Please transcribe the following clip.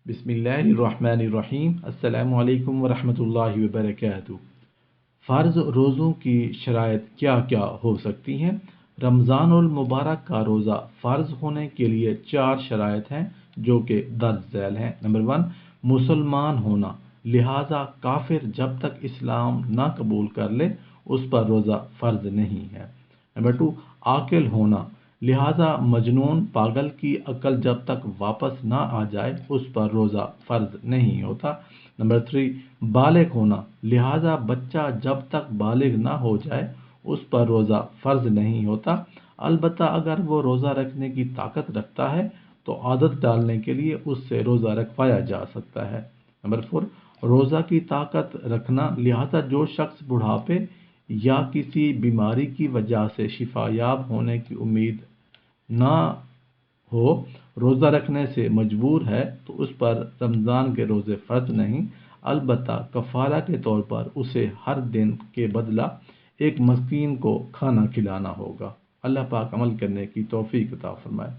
بسم اللہ الرحمن الرحیم۔ السلام علیکم ورحمۃ اللہ وبرکاتہ۔ فرض روزوں کی شرائط کیا کیا ہو سکتی ہیں؟ رمضان المبارک کا روزہ فرض ہونے کے لیے 4 شرائط ہیں جو کہ درج ذیل ہیں۔ نمبر 1، مسلمان ہونا، لہذا کافر جب تک اسلام نہ قبول کر لے اس پر روزہ فرض نہیں ہے۔ نمبر 2، عاقل ہونا، لہذا مجنون پاگل کی عقل جب تک واپس نہ آ جائے اس پر روزہ فرض نہیں ہوتا۔ نمبر 3، بالغ ہونا، لہذا بچہ جب تک بالغ نہ ہو جائے اس پر روزہ فرض نہیں ہوتا، البتہ اگر وہ روزہ رکھنے کی طاقت رکھتا ہے تو عادت ڈالنے کے لیے اس سے روزہ رکھوایا جا سکتا ہے۔ نمبر 4، روزہ کی طاقت رکھنا، لہذا جو شخص بڑھاپے یا کسی بیماری کی وجہ سے شفا یاب ہونے کی امید نہ ہو روزہ رکھنے سے مجبور ہے تو اس پر رمضان کے روزے فرض نہیں، البتہ کفارہ کے طور پر اسے ہر دن کے بدلہ ایک مسکین کو کھانا کھلانا ہوگا۔ اللہ پاک عمل کرنے کی توفیق عطا فرمائے۔